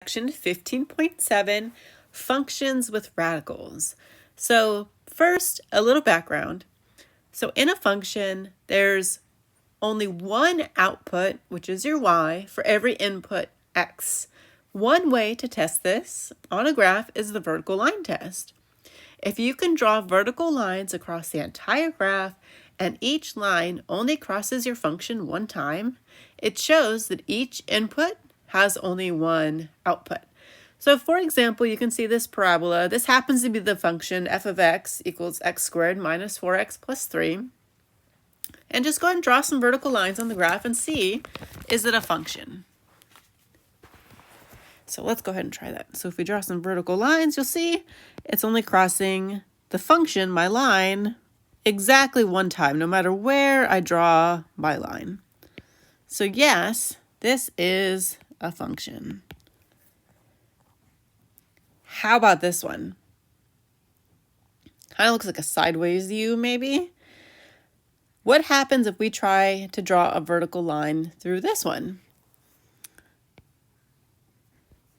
Section 15.7, Functions with Radicals. So first, a little background. So in a function, there's only one output, which is your y, for every input x. One way to test this on a graph is the vertical line test. If you can draw vertical lines across the entire graph and each line only crosses your function one time, it shows that each input has only one output. So for example, you can see this parabola. This happens to be the function f of x equals x squared minus 4x plus 3. And just go ahead and draw some vertical lines on the graph and see, is it a function? So let's go ahead and try that. So if we draw some vertical lines, you'll see it's only crossing the function, my line, exactly one time, no matter where I draw my line. So yes, this is a function. How about this one? Kind of looks like a sideways view, maybe. What happens if we try to draw a vertical line through this one?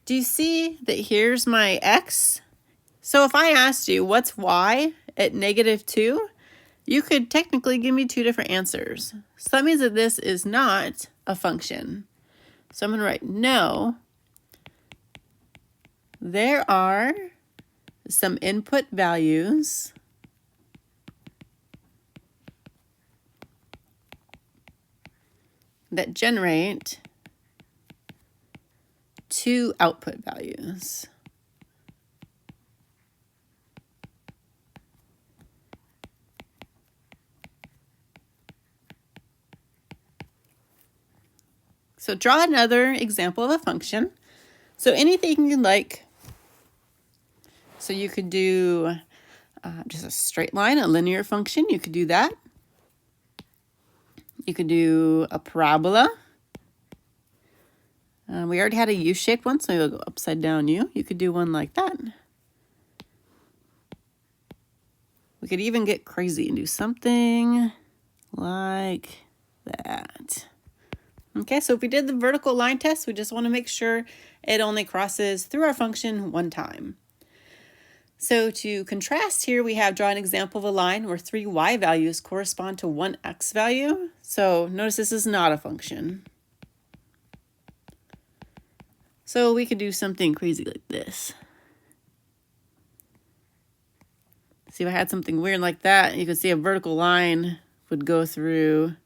Do you see that here's my x? So if I asked you what's y at -2, you could technically give me two different answers. So that means that this is not a function. So I'm going to write no. There are some input values that generate two output values. So draw another example of a function. So anything you like. So you could do just a straight line, a linear function. You could do that. You could do a parabola. We already had a U-shaped one, so you'll go upside down U. You could do one like that. We could even get crazy and do something like that. Okay, so if we did the vertical line test, we just want to make sure it only crosses through our function one time. So to contrast here, we have draw an example of a line where 3 y values correspond to 1 x value. So notice this is not a function. So we could do something crazy like this. See, if I had something weird like that, you could see a vertical line would go through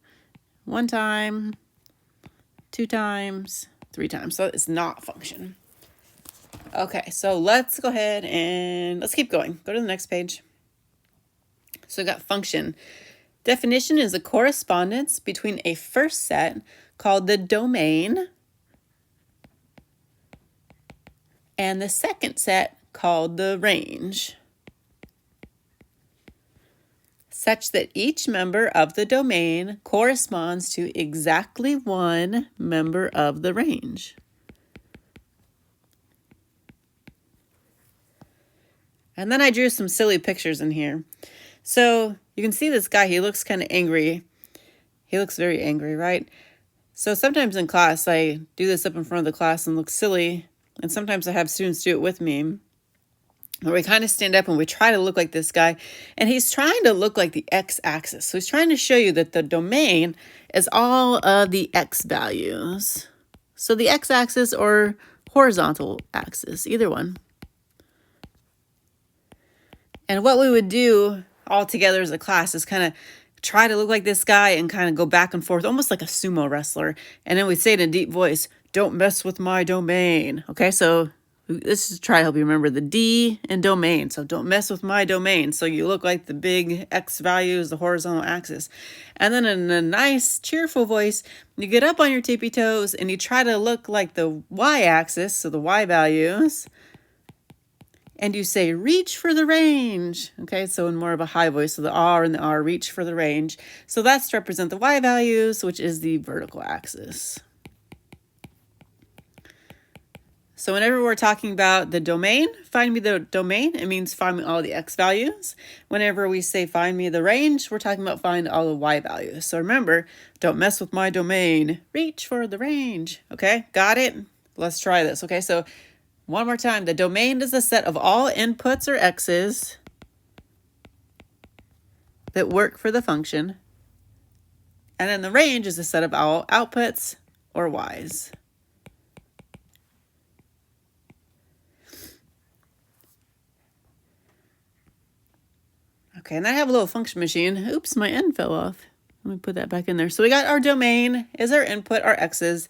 1 time, 2 times, 3 times. So it's not a function. Okay, so let's go ahead and let's keep going. Go to the next page. So we got function. Definition is a correspondence between a first set called the domain and the second set called the range, such that each member of the domain corresponds to exactly one member of the range. And then I drew some silly pictures in here. So you can see this guy, he looks kind of angry. He looks very angry, right? So sometimes in class, I do this up in front of the class and look silly. And sometimes I have students do it with me, where we kind of stand up and we try to look like this guy. And he's trying to look like the x-axis. So he's trying to show you that the domain is all of the x values. So the x-axis or horizontal axis, either one. And what we would do all together as a class is kind of try to look like this guy and kind of go back and forth, almost like a sumo wrestler. And then we'd say in a deep voice, "Don't mess with my domain." Okay, so this is to try to help you remember the D and domain. So don't mess with my domain. So you look like the big X values, the horizontal axis. And then in a nice, cheerful voice, you get up on your tippy toes and you try to look like the Y axis, so the Y values. And you say, "Reach for the range." Okay, so in more of a high voice, so the R and the R, reach for the range. So that's to represent the Y values, which is the vertical axis. So whenever we're talking about the domain, find me the domain, it means find me all the X values. Whenever we say find me the range, we're talking about find all the Y values. So remember, don't mess with my domain. Reach for the range. Okay, got it? Let's try this. Okay, so one more time. The domain is the set of all inputs or x's that work for the function. And then the range is the set of all outputs or y's. Okay, and I have a little function machine. Oops, my n fell off. Let me put that back in there. So we got our domain is our input, our x's.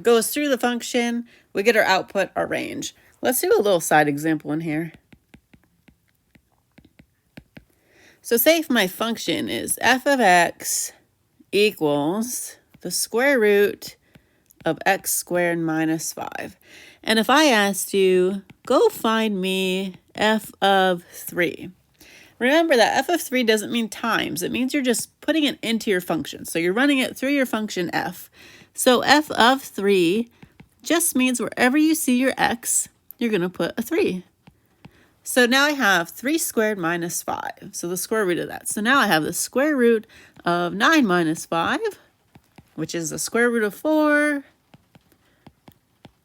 Goes through the function. We get our output, our range. Let's do a little side example in here. So say if my function is f of x equals the square root of x squared minus 5. And if I asked you, go find me f of 3. Remember that f of 3 doesn't mean times. It means you're just putting it into your function. So you're running it through your function f. So f of 3 just means wherever you see your x, you're going to put a 3. So now I have 3 squared minus 5. So the square root of that. So now I have the square root of 9 minus 5, which is the square root of 4,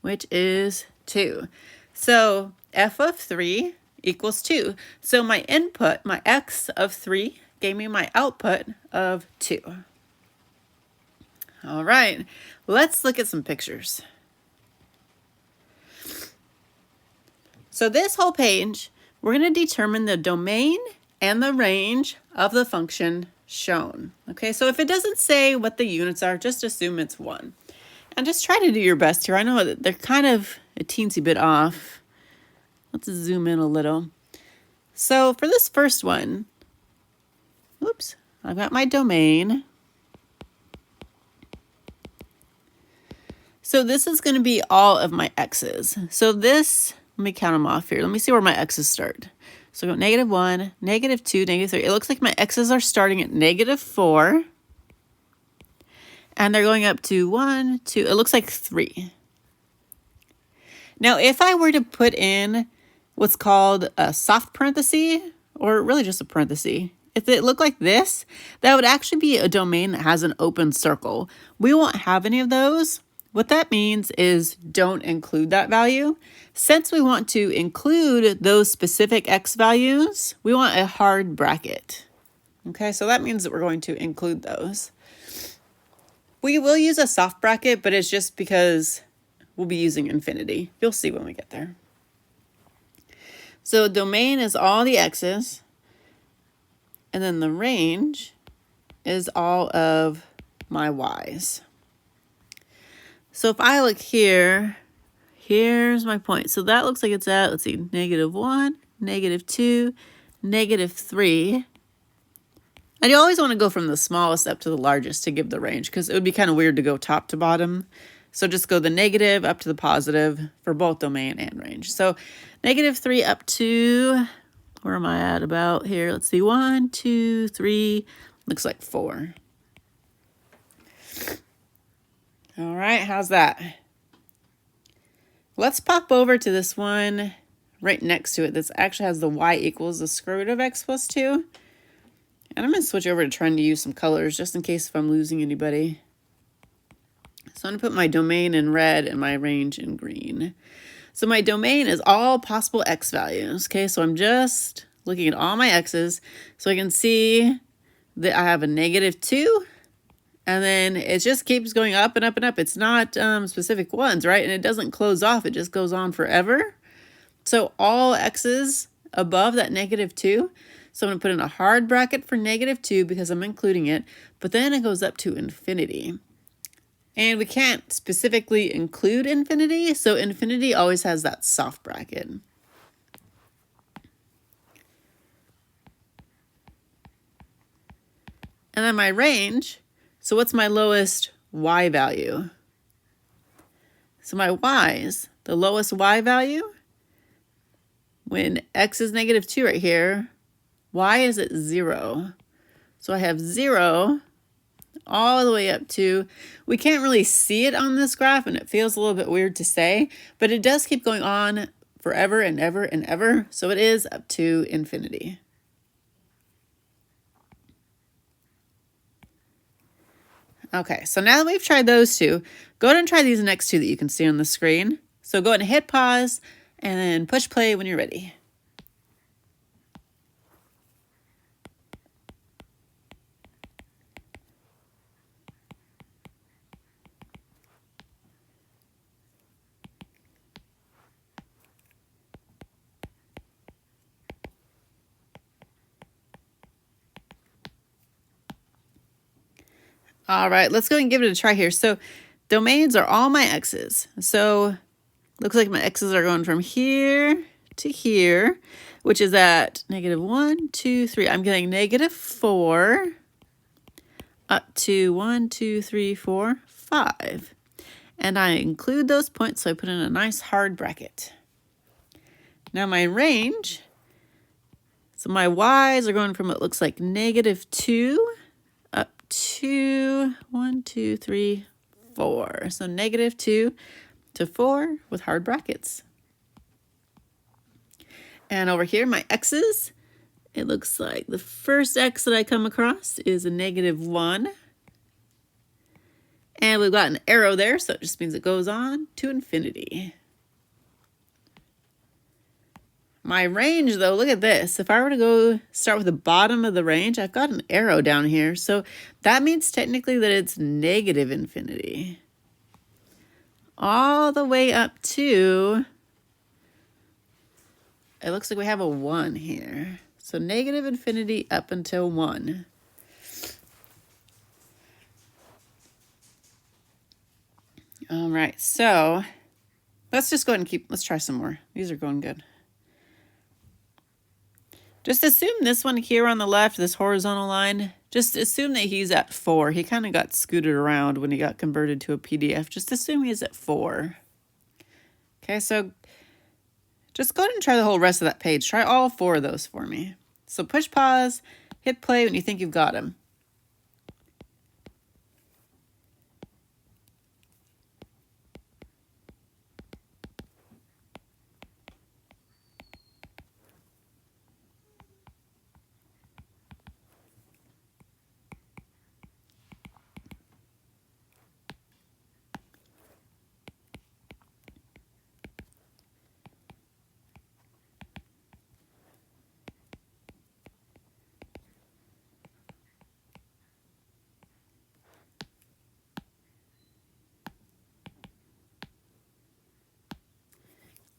which is 2. So f of 3 equals 2. So my input, my x of 3, gave me my output of 2. All right, let's look at some pictures. So this whole page, we're going to determine the domain and the range of the function shown. Okay, so if it doesn't say what the units are, just assume it's 1. And just try to do your best here. I know that they're kind of a teensy bit off. Let's zoom in a little. So for this first one, oops, I've got my domain. So this is going to be all of my x's. So this, let me count them off here. Let me see where my x's start. So I go -1, -2, -3. It looks like my x's are starting at -4. And they're going up to 1, 2, it looks like 3. Now, if I were to put in what's called a soft parenthesis, or really just a parenthesis, if it looked like this, that would actually be a domain that has an open circle. We won't have any of those. What that means is don't include that value. Since we want to include those specific x values, we want a hard bracket. Okay, so that means that we're going to include those. We will use a soft bracket, but it's just because we'll be using infinity. You'll see when we get there. So domain is all the x's, and then the range is all of my y's. So if I look here, here's my point. So that looks like it's at, let's see, -1, -2, -3. And you always want to go from the smallest up to the largest to give the range, because it would be kind of weird to go top to bottom. So just go the negative up to the positive for both domain and range. So -3 up to, where am I at about here? Let's see, 1, 2, 3, looks like 4. All right, how's that? Let's pop over to this one right next to it. This actually has the y equals the square root of x plus 2. And I'm going to switch over to trying to use some colors just in case if I'm losing anybody. So I'm going to put my domain in red and my range in green. So my domain is all possible x values. Okay, so I'm just looking at all my x's. So I can see that I have a -2. And then it just keeps going up and up and up. It's not specific ones, right? And it doesn't close off. It just goes on forever. So all x's above that -2. So I'm going to put in a hard bracket for -2 because I'm including it. But then it goes up to infinity. And we can't specifically include infinity. So infinity always has that soft bracket. And then my range. So what's my lowest y value? So my y's, the lowest y value, when x is -2 right here, y is at 0. So I have 0 all the way up to, we can't really see it on this graph and it feels a little bit weird to say, but it does keep going on forever and ever and ever. So it is up to infinity. Okay, so now that we've tried those two, go ahead and try these next two that you can see on the screen. So go ahead and hit pause and then push play when you're ready. All right, let's go and give it a try here. So domains are all my x's. So looks like my x's are going from here to here, which is at -1, 2, 3. I'm getting -4 up to 1, 2, 3, 4, 5. And I include those points, so I put in a nice hard bracket. Now my range, so my y's are going from what looks like -2 up to 1, 2, 3, 4. So -2 to 4 with hard brackets. And over here, my x's, it looks like the first x that I come across is a -1. And we've got an arrow there, so it just means it goes on to infinity. My range, though, look at this. If I were to go start with the bottom of the range, I've got an arrow down here. So that means technically that it's negative infinity. All the way up to, it looks like we have a 1 here. So negative infinity up until 1. All right, so let's just go ahead and let's try some more. These are going good. Just assume this one here on the left, this horizontal line, just assume that he's at 4. He kind of got scooted around when he got converted to a PDF. Just assume he's at 4. Okay, so just go ahead and try the whole rest of that page. Try all 4 of those for me. So push pause, hit play when you think you've got him.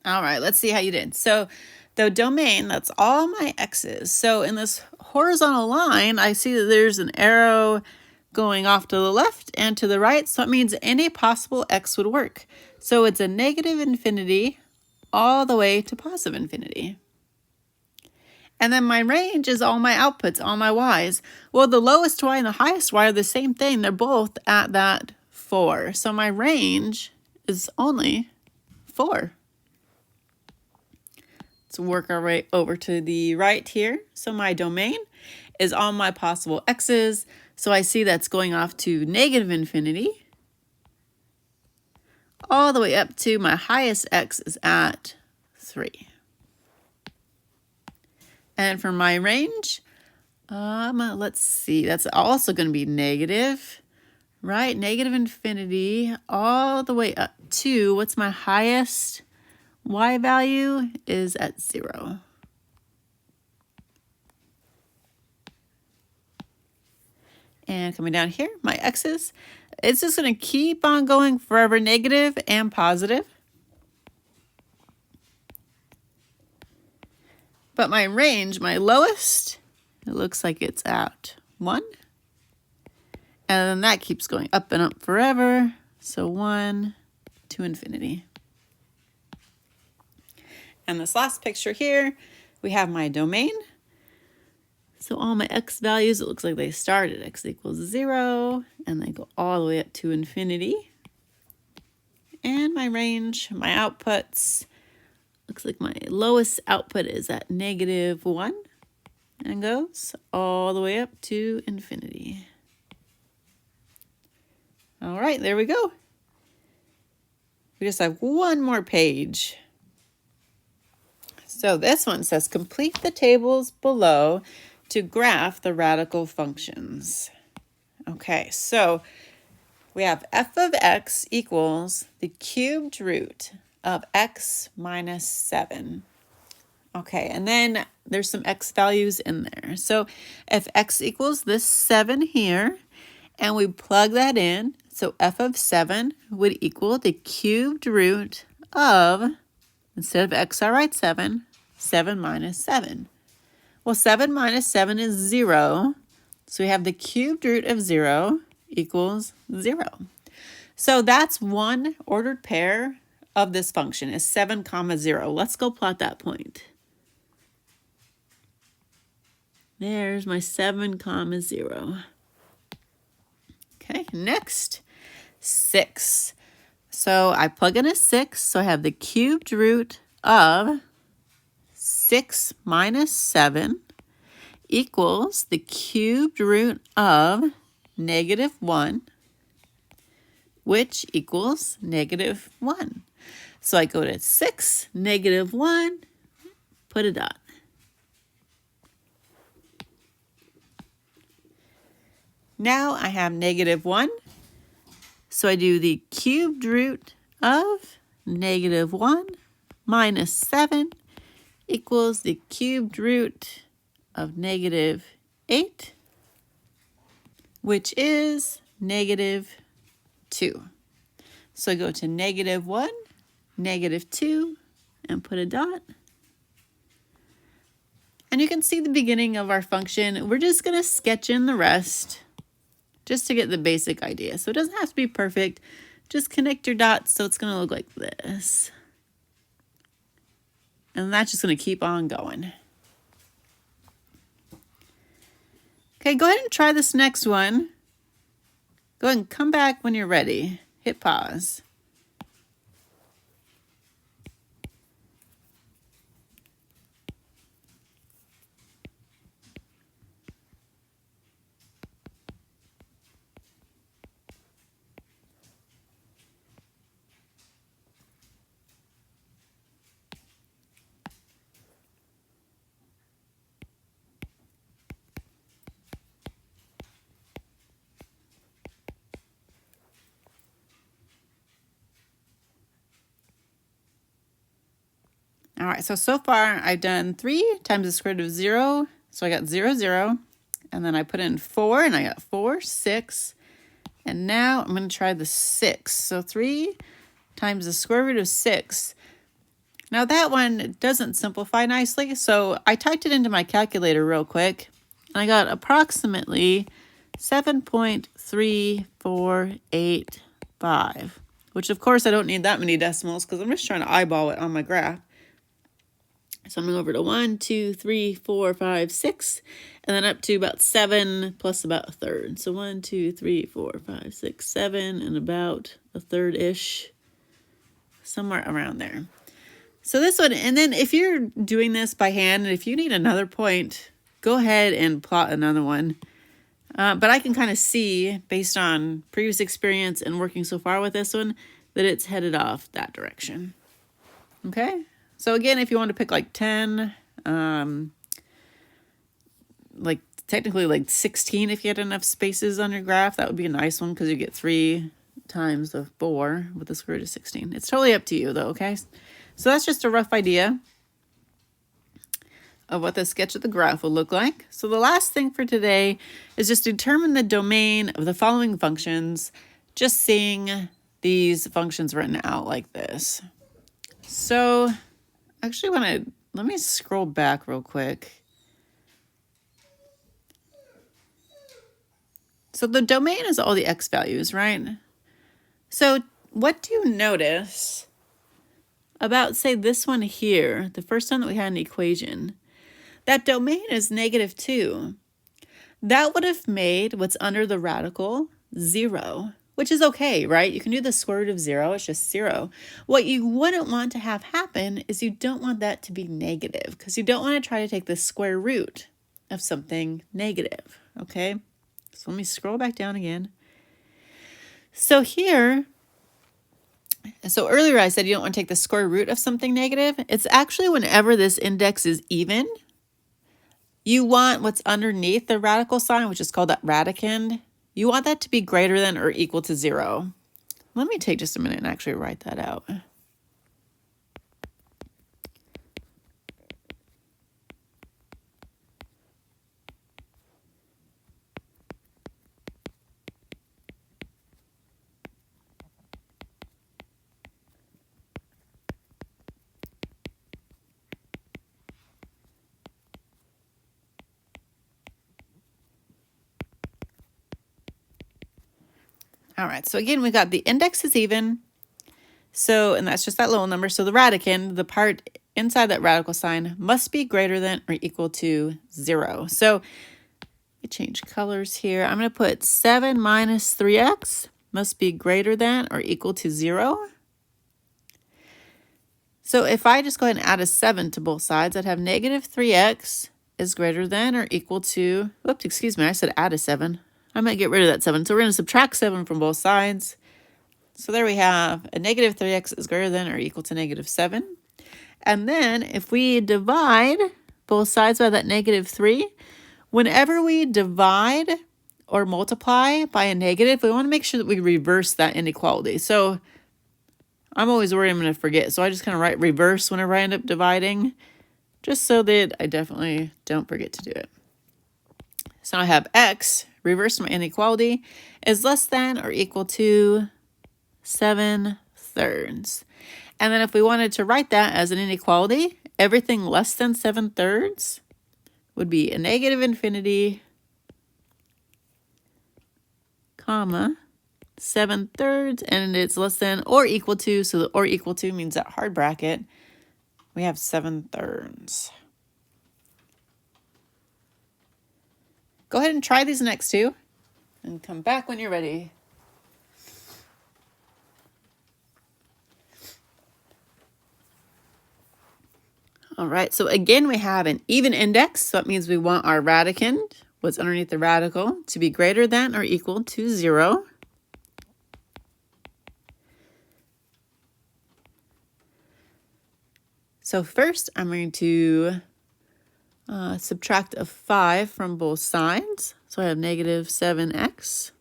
All right, let's see how you did. So the domain, that's all my x's. So in this horizontal line, I see that there's an arrow going off to the left and to the right. So it means any possible x would work. So it's a negative infinity all the way to positive infinity. And then my range is all my outputs, all my y's. Well, the lowest y and the highest y are the same thing. They're both at that 4. So my range is only 4. Let's work our way over to the right here. So my domain is all my possible x's. So I see that's going off to negative infinity all the way up to my highest x is at 3. And for my range, let's see, that's also going to be negative, right? Negative infinity all the way up to, what's my highest y value is at 0. And coming down here, my x's, it's just going to keep on going forever, negative and positive. But my range, my lowest, it looks like it's at 1. And then that keeps going up and up forever. So 1 to infinity. And this last picture here, we have my domain. So all my x values, it looks like they start at x equals 0, and they go all the way up to infinity. And my range, my outputs, looks like my lowest output is at -1, and goes all the way up to infinity. All right, there we go. We just have one more page. So this one says, complete the tables below to graph the radical functions. Okay, so we have f of x equals the cubed root of x minus 7. Okay, and then there's some x values in there. So if x equals this 7 here, and we plug that in, so f of 7 would equal the cubed root of, instead of x, I write 7, 7 minus 7. Well, 7 minus 7 is 0, so we have the cubed root of 0 equals 0. So that's one ordered pair of this function is 7 comma 0. Let's go plot that point. There's my 7 comma 0. Okay, next, 6. So I plug in a 6, so I have the cubed root of 6 minus 7 equals the cubed root of negative 1, which equals negative 1. So I go to 6, negative 1, put a dot. Now I have negative 1, so I do the cubed root of negative 1 minus 7 equals the cubed root of negative 8, which is negative 2. So I go to negative 1, negative 2, and put a dot. And you can see the beginning of our function. We're just going to sketch in the rest just to get the basic idea. So it doesn't have to be perfect. Just connect your dots so it's going to look like this. And that's just going to keep on going. Okay, go ahead and try this next one. Go ahead and come back when you're ready. Hit pause. All right, so far I've done 3 times the square root of 0. So I got 0, 0. And then I put in 4, and I got 4, 6. And now I'm going to try the 6. So 3 times the square root of 6. Now that one doesn't simplify nicely, so I typed it into my calculator real quick. And I got approximately 7.3485, which of course I don't need that many decimals because I'm just trying to eyeball it on my graph. So I'm going to go over to 1, 2, 3, 4, 5, 6, and then up to about 7 plus about a third. So 1, 2, 3, 4, 5, 6, 7, and about a third-ish, somewhere around there. So this one, and then if you're doing this by hand, and if you need another point, go ahead and plot another one. But I can kind of see, based on previous experience and working so far with this one, that it's headed off that direction. Okay? So again, if you want to pick like 10, like technically like 16 if you had enough spaces on your graph, that would be a nice one because you get 3 times the 4 with the square root of 16. It's totally up to you though, okay? So that's just a rough idea of what the sketch of the graph will look like. So the last thing for today is just determine the domain of the following functions, just seeing these functions written out like this. So actually let me scroll back real quick. So the domain is all the x values, right? So what do you notice about, say, this one here, the first time that we had an equation? That domain is negative 2. That would have made what's under the radical 0, which is okay, right? You can do the square root of 0, it's just 0. What you wouldn't want to have happen is you don't want that to be negative because you don't want to try to take the square root of something negative, okay? So let me scroll back down again. So here, so earlier I said you don't want to take the square root of something negative. It's actually whenever this index is even, you want what's underneath the radical sign, which is called that radicand, you want that to be greater than or equal to 0. Let me take just a minute and actually write that out. All right, so again, we got the index is even. So, and that's just that little number. So the radicand, the part inside that radical sign, must be greater than or equal to 0. So we change colors here. I'm going to put 7 minus 3x must be greater than or equal to 0. So if I just go ahead and add a 7 to both sides, I'd have negative 3x is greater than or equal to, whoops, excuse me, I said add a 7. I might get rid of that 7. So we're going to subtract 7 from both sides. So there we have a negative 3x is greater than or equal to negative 7. And then if we divide both sides by that negative 3, whenever we divide or multiply by a negative, we want to make sure that we reverse that inequality. So I'm always worried I'm going to forget. So I just kind of write reverse whenever I end up dividing, just so that I definitely don't forget to do it. So I have x, reverse my inequality, is less than or equal to 7/3. And then if we wanted to write that as an inequality, everything less than 7/3 would be a negative infinity, comma, 7/3, and it's less than or equal to, so the or equal to means that hard bracket, we have 7/3. Go ahead and try these next two and come back when you're ready. All right, so again, we have an even index. So that means we want our radicand, what's underneath the radical, to be greater than or equal to 0. So first, I'm going to subtract a 5 from both sides. So I have negative 7x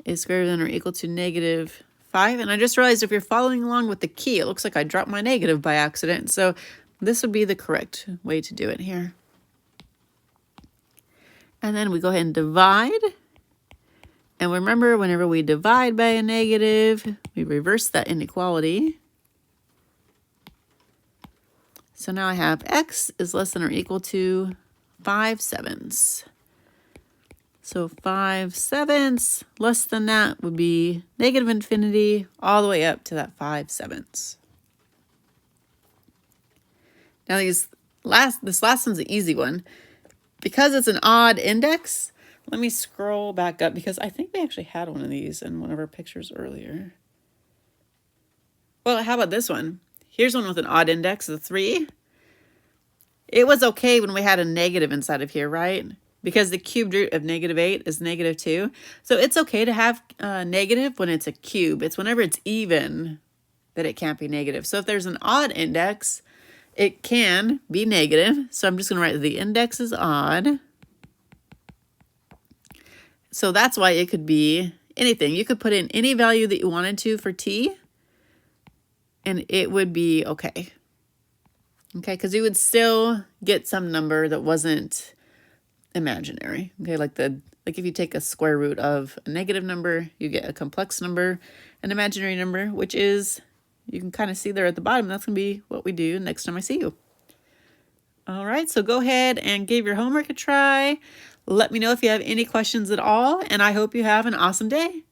is greater than or equal to negative 5. And I just realized if you're following along with the key, it looks like I dropped my negative by accident. So this would be the correct way to do it here. And then we go ahead and divide. And remember, whenever we divide by a negative, we reverse that inequality. So now I have x is less than or equal to 5/7. So 5/7 less than that would be negative infinity all the way up to that 5/7. Now this last one's an easy one. Because it's an odd index, let me scroll back up because I think we actually had one of these in one of our pictures earlier. Well, how about this one? Here's one with an odd index of 3. It was okay when we had a negative inside of here, right? Because the cubed root of negative 8 is negative 2. So it's okay to have negative when it's a cube. It's whenever it's even that it can't be negative. So if there's an odd index, it can be negative. So I'm just going to write the index is odd. So that's why it could be anything. You could put in any value that you wanted to for t, and it would be okay. Okay, because you would still get some number that wasn't imaginary. Okay, like if you take a square root of a negative number, you get a complex number, an imaginary number, which is, you can kind of see there at the bottom, that's going to be what we do next time I see you. All right, so go ahead and give your homework a try. Let me know if you have any questions at all, and I hope you have an awesome day.